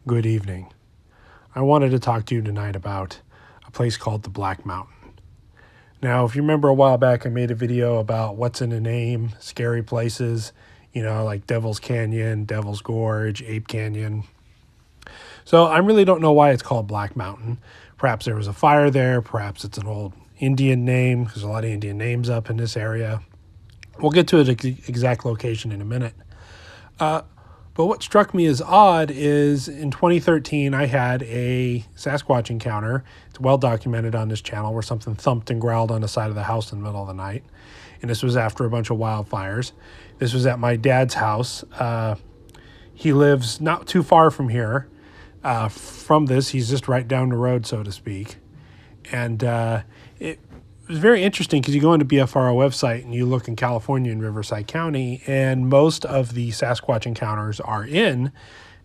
Good evening. I wanted to talk to you tonight about a place called the Black Mountain. Now, if you remember a while back, I made a video about what's in a name, scary places, like Devil's Canyon, Devil's Gorge, Ape Canyon. So I really don't know why it's called Black Mountain. Perhaps there was a fire there. Perhaps it's an old Indian name. There's a lot of Indian names up in this area. We'll get to the exact location in a minute. But what struck me as odd is in 2013, I had a Sasquatch encounter. It's well documented on this channel where something thumped and growled on the side of the house in the middle of the night. And this was after a bunch of wildfires. This was at my dad's house. He lives not too far from here. From this, he's just right down the road, so to speak. And it was very interesting because you go into BFRO website and you look in California and Riverside County, and most of the Sasquatch encounters are in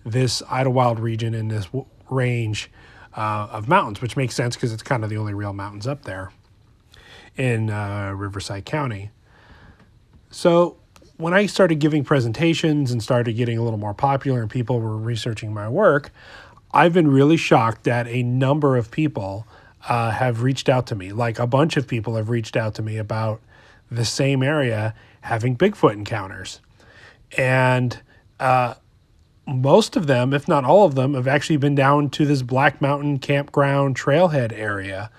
this Idlewild region in this range of mountains, which makes sense because it's kind of the only real mountains up there in Riverside County. So when I started giving presentations and started getting a little more popular and people were researching my work, I've been really shocked that a number of people have reached out to me. Like a bunch of people have reached out to me about the same area having Bigfoot encounters. And most of them, if not all of them, have actually been down to this Black Mountain campground trailhead area.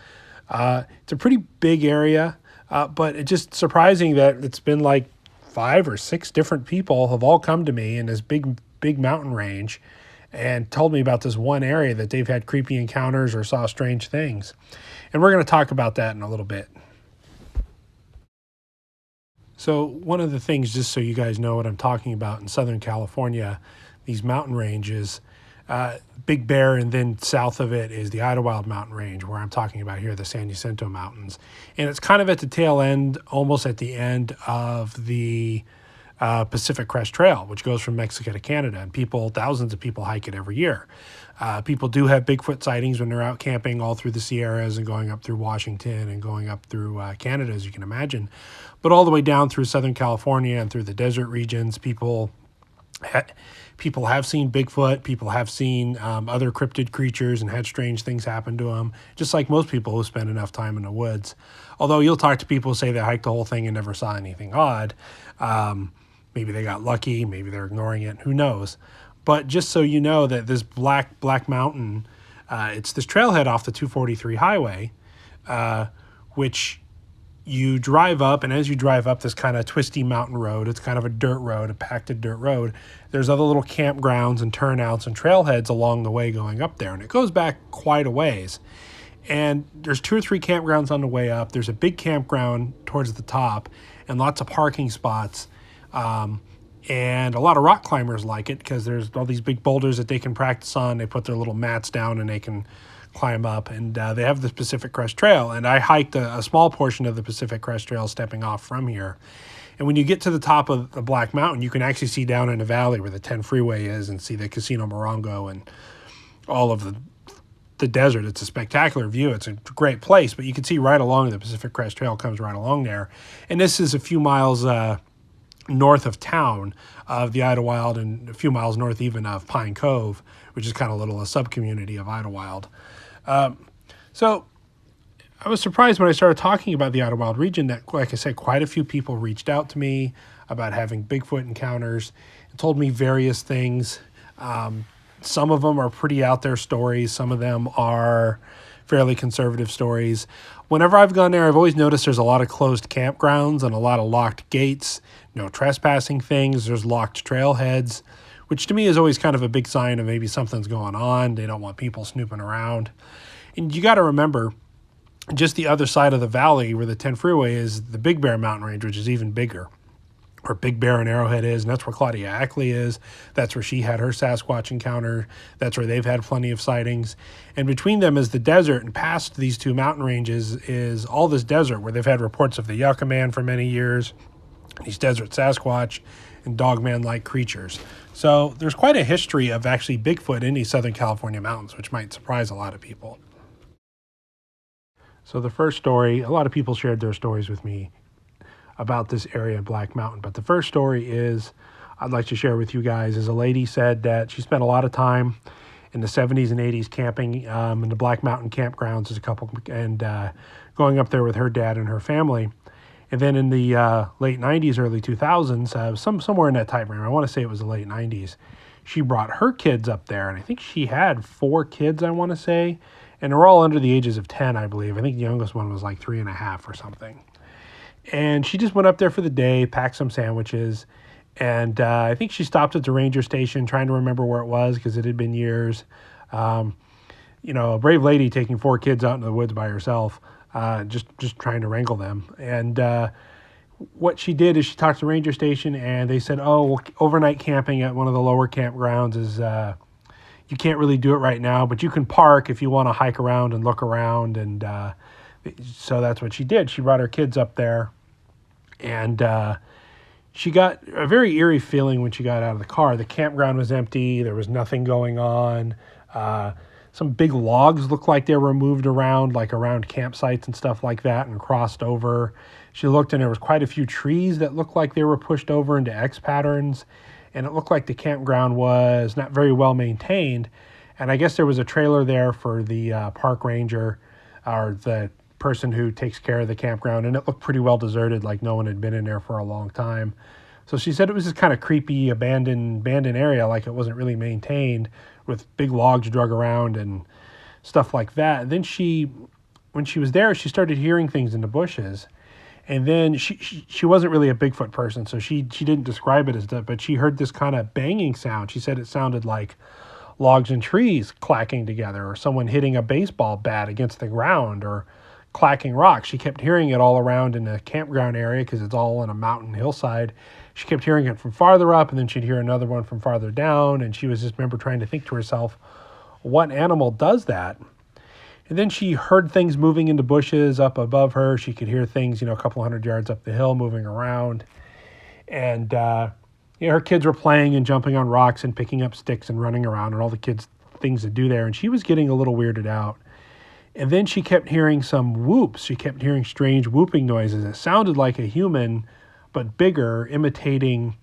It's a pretty big area, but it's just surprising that it's been like 5 or 6 different people have all come to me in this big mountain range and told me about this one area that they've had creepy encounters or saw strange things. And we're going to talk about that in a little bit. So one of the things, just so you guys know what I'm talking about, in Southern California, these mountain ranges, Big Bear, and then south of it is the Idlewild Mountain Range, where I'm talking about here, the San Jacinto Mountains. And it's kind of at the tail end, almost at the end of the Pacific Crest Trail, which goes from Mexico to Canada, and thousands of people hike it every year. People do have Bigfoot sightings when they're out camping all through the Sierras and going up through Washington and going up through Canada, as you can imagine. But all the way down through Southern California and through the desert regions, people have seen Bigfoot. People have seen other cryptid creatures and had strange things happen to them, just like most people who spend enough time in the woods. Although you'll talk to people who say they hiked the whole thing and never saw anything odd. Maybe they got lucky. Maybe they're ignoring it. Who knows? But just so you know that this Black Mountain, it's this trailhead off the 243 highway, which you drive up, and as you drive up this kind of twisty mountain road, it's kind of a dirt road, a packed dirt road. There's other little campgrounds and turnouts and trailheads along the way going up there, and it goes back quite a ways. And there's 2 or 3 campgrounds on the way up. There's a big campground towards the top and lots of parking spots. And a lot of rock climbers like it because there's all these big boulders that they can practice on. They put their little mats down and they can climb up, and they have the Pacific Crest Trail. And I hiked a small portion of the Pacific Crest Trail stepping off from here. And when you get to the top of the Black Mountain, you can actually see down in the valley where the 10 freeway is and see the Casino Morongo and all of the desert. It's a spectacular view. It's a great place, but you can see right along the Pacific Crest Trail comes right along there. And this is a few miles north of town of the Idlewild and a few miles north even of Pine Cove, which is kind of a sub-community of Idlewild. So I was surprised when I started talking about the Idlewild region that, like I said, quite a few people reached out to me about having Bigfoot encounters and told me various things. Some of them are pretty out there stories. Some of them are fairly conservative stories. Whenever I've gone there, I've always noticed there's a lot of closed campgrounds and a lot of locked gates, no trespassing things. There's locked trailheads, which to me is always kind of a big sign of maybe something's going on. They don't want people snooping around. And you got to remember, just the other side of the valley where the 10 freeway is the Big Bear Mountain Range, which is even bigger. Where Big Bear and Arrowhead is, and that's where Claudia Ackley is. That's where she had her Sasquatch encounter. That's where they've had plenty of sightings. And between them is the desert, and past these 2 mountain ranges is all this desert where they've had reports of the Yucca Man for many years, these desert Sasquatch, and Dogman-like creatures. So there's quite a history of actually Bigfoot in these Southern California mountains, which might surprise a lot of people. So the first story, a lot of people shared their stories with me about this area of Black Mountain. But the first story I'd like to share with you guys is a lady said that she spent a lot of time in the 70s and 80s camping in the Black Mountain campgrounds as a couple, and going up there with her dad and her family. And then in the late 90s, early 2000s, somewhere in that time frame, I want to say it was the late 90s, she brought her kids up there. And I think she had 4 kids, I want to say. And they're all under the ages of 10, I believe. I think the youngest one was like 3.5 or something. And she just went up there for the day, packed some sandwiches. And I think she stopped at the ranger station trying to remember where it was because it had been years. A brave lady taking 4 kids out in the woods by herself, just trying to wrangle them. And what she did is she talked to the ranger station, and they said, overnight camping at one of the lower campgrounds is you can't really do it right now, but you can park if you want to hike around and look around. And so that's what she did. She brought her kids up there, and she got a very eerie feeling when she got out of the car. The campground was empty. There was nothing going on. Some big logs looked like they were moved around, like around campsites and stuff like that, and crossed over. She looked, and there was quite a few trees that looked like they were pushed over into X patterns, and it looked like the campground was not very well maintained. And I guess there was a trailer there for the park ranger, or the person who takes care of the campground, and it looked pretty well deserted, like no one had been in there for a long time. So she said it was this kind of creepy abandoned area, like it wasn't really maintained, with big logs drug around and stuff like that. And then when she was there, she started hearing things in the bushes. And then she wasn't really a Bigfoot person, so she didn't describe it as that, but she heard this kind of banging sound. She said it sounded like logs and trees clacking together, or someone hitting a baseball bat against the ground, or clacking rocks. She kept hearing it all around in the campground area because it's all on a mountain hillside. She kept hearing it from farther up, and then she'd hear another one from farther down, and she was just remember trying to think to herself, what animal does that? And then she heard things moving into bushes up above her. She could hear things, a couple hundred yards up the hill moving around. And her kids were playing and jumping on rocks and picking up sticks and running around, and all the kids' things to do there. And she was getting a little weirded out. And then she kept hearing some whoops. She kept hearing strange whooping noises. It sounded like a human, but bigger, imitating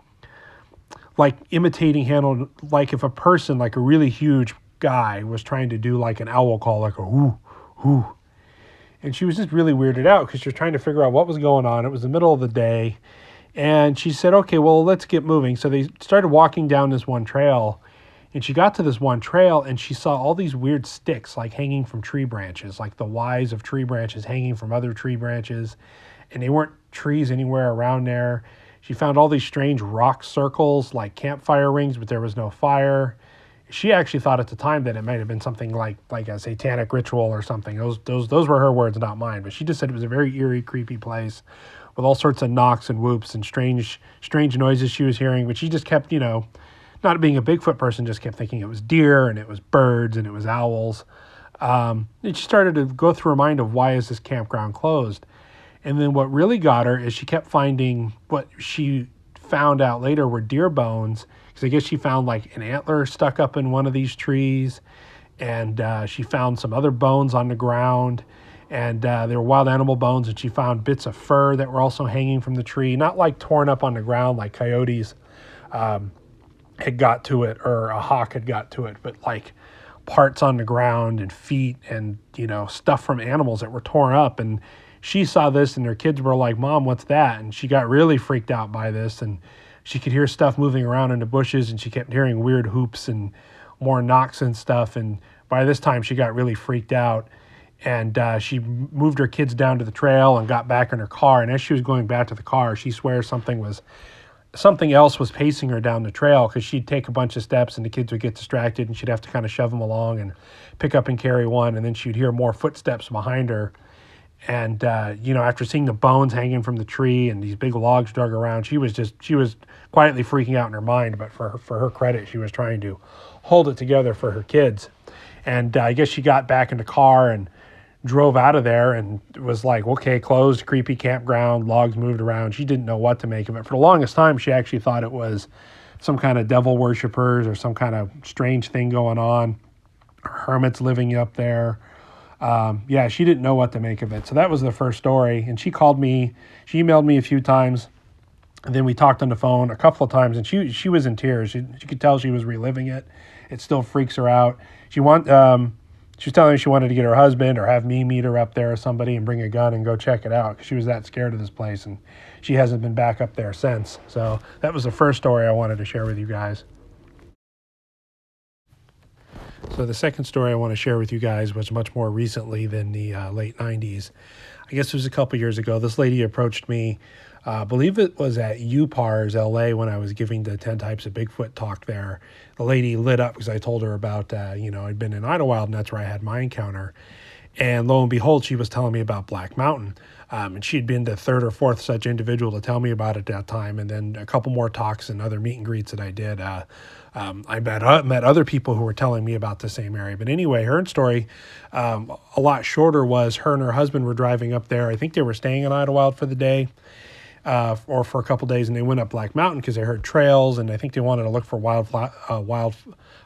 handled, like if a person, like a really huge guy, was trying to do like an owl call, like a whoo, whoo. And she was just really weirded out because she was trying to figure out what was going on. It was the middle of the day. And she said, okay, well, let's get moving. So they started walking down this one trail. And she got to this one trail, and she saw all these weird sticks, like hanging from tree branches, like the withes of tree branches hanging from other tree branches. And they weren't trees anywhere around there. She found all these strange rock circles, like campfire rings, but there was no fire. She actually thought at the time that it might have been something like a satanic ritual or something. Those were her words, not mine. But she just said it was a very eerie, creepy place with all sorts of knocks and whoops and strange noises she was hearing. But she just kept, not being a Bigfoot person, just kept thinking it was deer and it was birds and it was owls. And she started to go through her mind of why is this campground closed? And then what really got her is she kept finding what she found out later were deer bones, because I guess she found like an antler stuck up in one of these trees, and she found some other bones on the ground, and they were wild animal bones, and she found bits of fur that were also hanging from the tree, not like torn up on the ground like coyotes had got to it, or a hawk had got to it, but like parts on the ground and feet and, stuff from animals that were torn up. And she saw this, and her kids were like, Mom, what's that? And she got really freaked out by this, and she could hear stuff moving around in the bushes, and she kept hearing weird whoops and more knocks and stuff. And by this time she got really freaked out, and she moved her kids down to the trail and got back in her car. And as she was going back to the car, she swears something else was pacing her down the trail, because she'd take a bunch of steps and the kids would get distracted, and she'd have to kind of shove them along and pick up and carry one. And then she'd hear more footsteps behind her. And, after seeing the bones hanging from the tree and these big logs drug around, she was quietly freaking out in her mind. But for her credit, she was trying to hold it together for her kids. And I guess she got back in the car and drove out of there, and was like, okay, closed, creepy campground, logs moved around. She didn't know what to make of it. For the longest time, she actually thought it was some kind of devil worshippers or some kind of strange thing going on, hermits living up there. She didn't know what to make of it. So that was the first story. And she called me, she emailed me a few times. And then we talked on the phone a couple of times, and she was in tears. She could tell she was reliving it. It still freaks her out. She was telling me she wanted to get her husband or have me meet her up there or somebody and bring a gun and go check it out because she was that scared of this place, and she hasn't been back up there since. So that was the first story I wanted to share with you guys. So the second story I want to share with you guys was much more recently than the late 90s. I guess it was a couple years ago. This lady approached me. I believe it was at UPARS, LA, when I was giving the 10 Types of Bigfoot talk there. The lady lit up because I told her about, I'd been in Idlewild, and that's where I had my encounter. And lo and behold, she was telling me about Black Mountain. And she'd been the third or fourth such individual to tell me about it at that time. And then a couple more talks and other meet and greets that I did. I met other people who were telling me about the same area. But anyway, her story, a lot shorter, was her and her husband were driving up there. I think they were staying in Idlewild for the day. Or for a couple days, and they went up Black Mountain because they heard trails, and I think they wanted to look for wild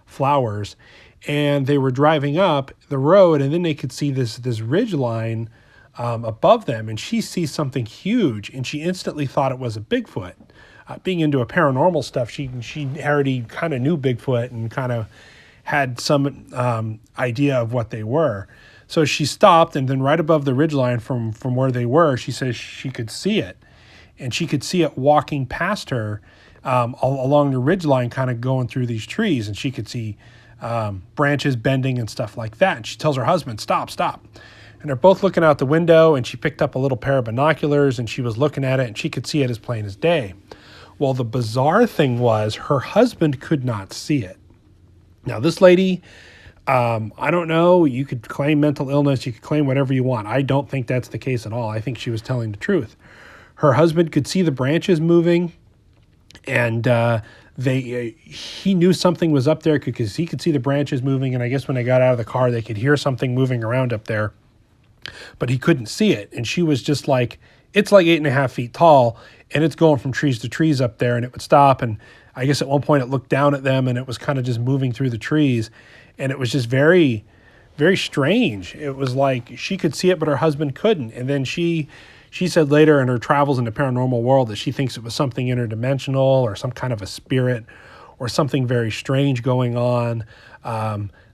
flowers. And they were driving up the road, and then they could see this ridge line above them, and she sees something huge, and she instantly thought it was a Bigfoot. Being into a paranormal stuff, she already kind of knew Bigfoot and kind of had some idea of what they were. So she stopped, and then right above the ridge line from where they were, she says she could see it. And she could see it walking past her along the ridge line, kind of going through these trees. And she could see branches bending and stuff like that. And she tells her husband, stop. And they're both looking out the window, and she picked up a little pair of binoculars, and she was looking at it, and she could see it as plain as day. Well, the bizarre thing was her husband could not see it. Now, this lady, I don't know, you could claim mental illness, you could claim whatever you want. I don't think that's the case at all. I think she was telling the truth. Her husband could see the branches moving, and he knew something was up there because he could see the branches moving. And I guess when they got out of the car, they could hear something moving around up there, but he couldn't see it. And she was just like, it's like 8.5 feet tall, and it's going from trees to trees up there, and it would stop. And I guess at one point it looked down at them, and it was kind of just moving through the trees, and it was just very, very strange. It was like she could see it, but her husband couldn't. And then she said later in her travels in the paranormal world that she thinks it was something interdimensional or some kind of a spirit or something very strange going on,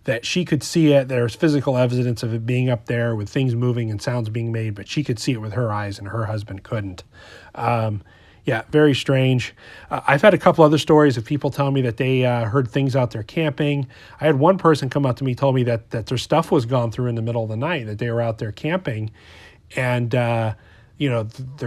that she could see it. There's physical evidence of it being up there with things moving and sounds being made, but she could see it with her eyes and her husband couldn't. Yeah, very strange. I've had a couple other stories of people telling me that they heard things out there camping. I had one person come up to me, told me that their stuff was gone through in the middle of the night, that they were out there camping, and their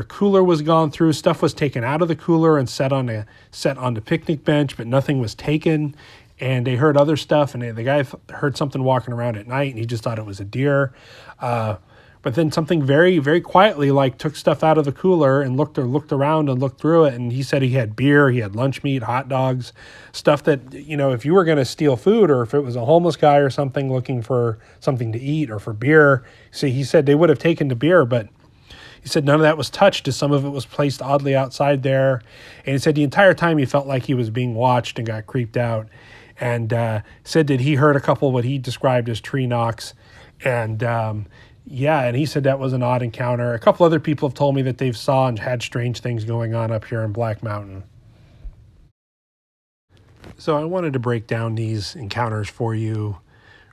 cooler was gone through. Stuff was taken out of the cooler and set on the picnic bench, but nothing was taken. And they heard other stuff, and the guy heard something walking around at night, and he just thought it was a deer. But then something very, very quietly took stuff out of the cooler and looked around and looked through it. And he said he had beer, he had lunch meat, hot dogs, stuff that, if you were going to steal food, or if it was a homeless guy or something looking for something to eat or for beer, he said they would have taken the beer, but he said none of that was touched, as some of it was placed oddly outside there. And he said the entire time he felt like he was being watched and got creeped out. And said that he heard a couple what he described as tree knocks. And and he said that was an odd encounter. A couple other people have told me that they've saw and had strange things going on up here in Black Mountain. So I wanted to break down these encounters for you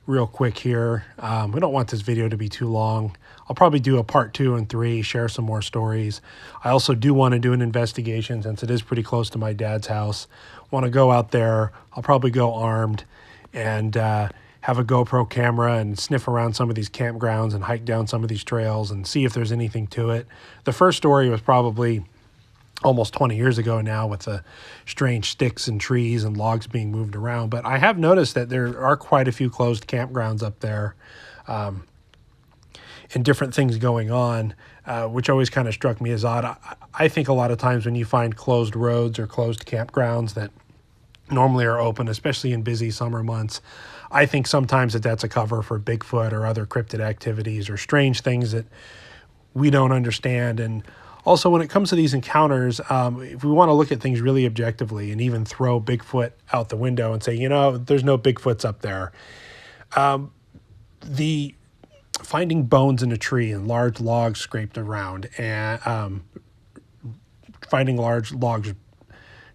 real quick here. We don't want this video to be too long. I'll probably do a part 2 and 3, share some more stories. I also do want to do an investigation since it is pretty close to my dad's house. Want to go out there. I'll probably go armed and have a GoPro camera and sniff around some of these campgrounds and hike down some of these trails and see if there's anything to it. The first story was probably almost 20 years ago now, with the strange sticks and trees and logs being moved around. But I have noticed that there are quite a few closed campgrounds up there, and different things going on, which always kind of struck me as odd. I think a lot of times when you find closed roads or closed campgrounds that normally are open, especially in busy summer months, I think sometimes that's a cover for Bigfoot or other cryptid activities or strange things that we don't understand. And also, when it comes to these encounters, if we want to look at things really objectively and even throw Bigfoot out the window and say, there's no Bigfoots up there, the finding bones in a tree and large logs scraped around and finding large logs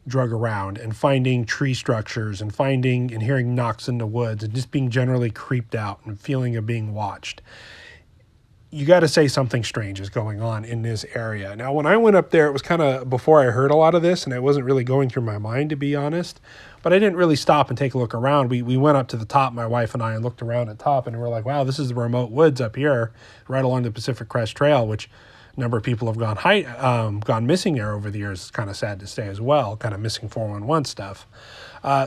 drug around, and finding tree structures, and finding and hearing knocks in the woods, and just being generally creeped out and feeling of being watched. You got to say something strange is going on in this area. Now, when I went up there, it was kind of before I heard a lot of this, and it wasn't really going through my mind, to be honest. But I didn't really stop and take a look around. We went up to the top, my wife and I, and looked around at top, and we're like, wow, this is the remote woods up here, right along the Pacific Crest Trail, which a number of people have gone missing there over the years. It's kind of sad to say as well, kind of missing 411 stuff.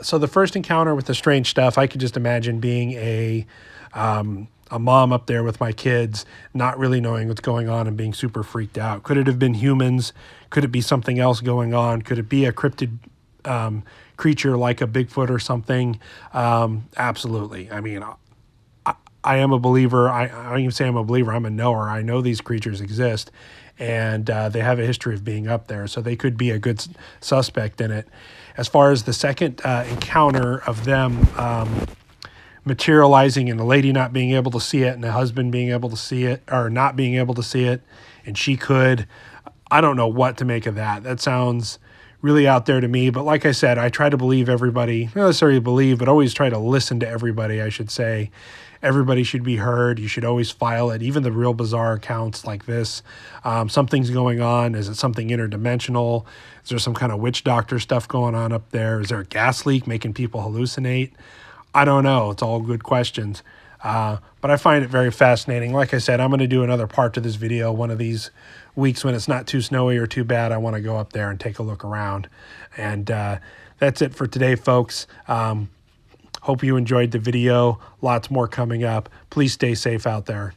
So the first encounter with the strange stuff, I could just imagine being a mom up there with my kids, not really knowing what's going on and being super freaked out. Could it have been humans? Could it be something else going on? Could it be a cryptid creature like a Bigfoot or something? Absolutely. I mean, I am a believer. I don't even say I'm a believer. I'm a knower. I know these creatures exist, and they have a history of being up there, so they could be a good suspect in it. As far as the second encounter of them materializing and the lady not being able to see it and the husband being able to see it or not being able to see it, and she could, I don't know what to make of that. That sounds really out there to me. But like I said, I try to believe everybody, not necessarily believe, but always try to listen to everybody, I should say. Everybody should be heard. You should always file it, even the real bizarre accounts like this. Something's going on. Is it something interdimensional? Is there some kind of witch doctor stuff going on up there? Is there a gas leak making people hallucinate? I don't know. It's all good questions. But I find it very fascinating. Like I said, I'm going to do another part to this video one of these weeks when it's not too snowy or too bad. I want to go up there and take a look around. And that's it for today, folks. Hope you enjoyed the video. Lots more coming up. Please stay safe out there.